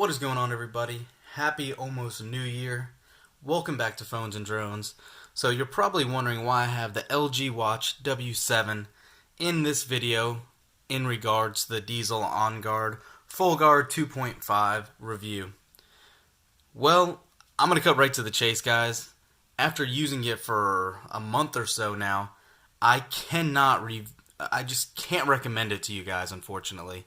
What is going on, everybody? Happy almost New Year. Welcome back to Phones and Drones. So you're probably wondering why I have the LG Watch W7 in this video in regards to the Diesel On Guard Full Guard 2.5 review. Well, I'm going to cut right to the chase, guys. After using it for a month or so now, I just can't recommend it to you guys, unfortunately.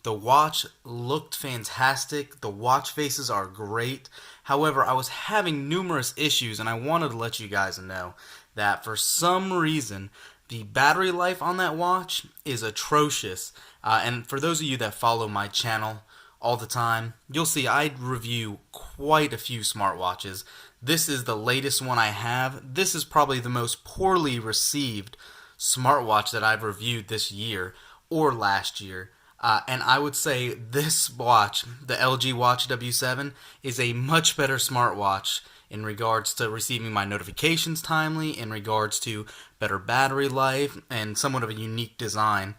The watch looked fantastic. The watch faces are great. However, I was having numerous issues, and I wanted to let you guys know that for some reason, the battery life on that watch is atrocious. And for those of you that follow my channel all the time, you'll see I review quite a few smartwatches. This is the latest one I have. This is probably the most poorly received smartwatch that I've reviewed this year or last year. And I would say this watch, the LG Watch W7, is a much better smartwatch in regards to receiving my notifications timely, in regards to better battery life, and somewhat of a unique design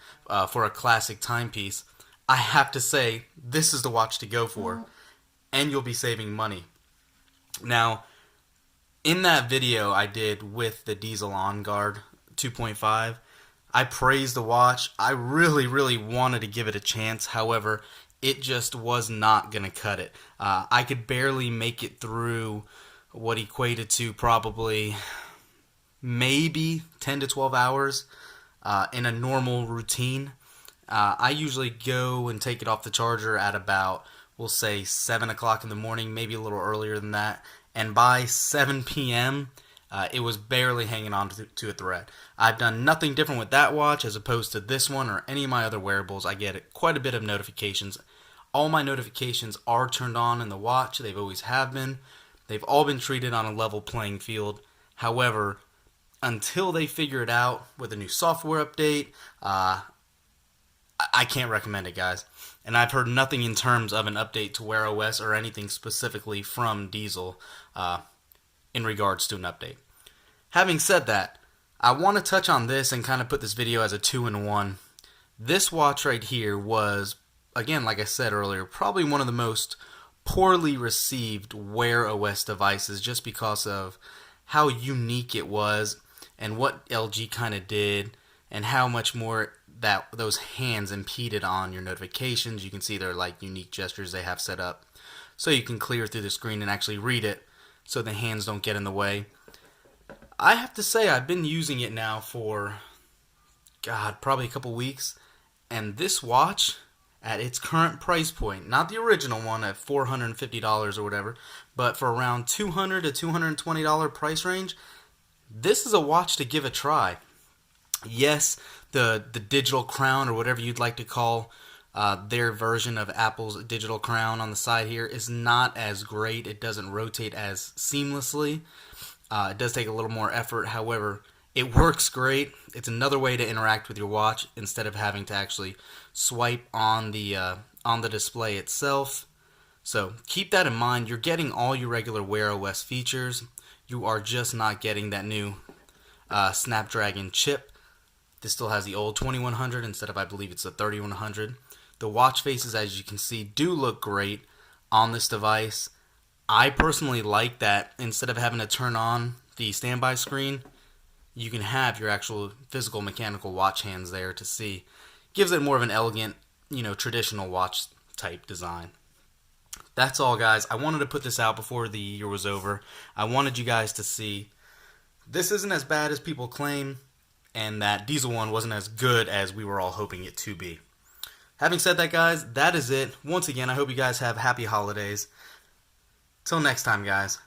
for a classic timepiece. I have to say, this is the watch to go for, and you'll be saving money. Now, in that video I did with the Diesel On Guard 2.5, I praised the watch. I really wanted to give it a chance. However, it just was not going to cut it. I could barely make it through what equated to probably maybe 10 to 12 hours in a normal routine. I usually go and take it off the charger at about, we'll say, 7 o'clock in the morning, maybe a little earlier than that. And by 7 p.m., it was barely hanging on to a thread. I've done nothing different with that watch as opposed to this one or any of my other wearables. I get quite a bit of notifications. All my notifications are turned on in the watch. They've always have been. They've all been treated on a level playing field. However, until they figure it out with a new software update, I can't recommend it, guys. And I've heard nothing in terms of an update to Wear OS or anything specifically from Diesel in regards to an update. Having said that, I want to touch on this and kind of put this video as a 2-in-1. This watch right here was, again, like I said earlier, probably one of the most poorly received Wear OS devices just because of how unique it was and what LG kind of did and how much more that those hands impeded on your notifications. You can see they're like unique gestures they have set up so you can clear through the screen and actually read it so the hands don't get in the way. I have to say I've been using it now for, probably a couple weeks, and this watch at its current price point, not the original one at $450 or whatever, but for around $200 to $220 price range, this is a watch to give a try. Yes, the digital crown, or whatever you'd like to call their version of Apple's digital crown on the side here, is not as great. It doesn't rotate as seamlessly. It does take a little more effort. However, it works great. It's another way to interact with your watch instead of having to actually swipe on the display itself. So keep that in mind. You're getting all your regular Wear OS features. You are just not getting that new Snapdragon chip. This still has the old 2100 instead of, I believe it's the 3100. The watch faces, as you can see, do look great on this device. I personally like that instead of having to turn on the standby screen, you can have your actual physical mechanical watch hands there to see. Gives it more of an elegant, traditional watch type design. That's all, guys. I wanted to put this out before the year was over. I wanted you guys to see this isn't as bad as people claim, and that Diesel one wasn't as good as we were all hoping it to be. Having said that, guys, that is it. Once again, I hope you guys have happy holidays. Till next time, guys.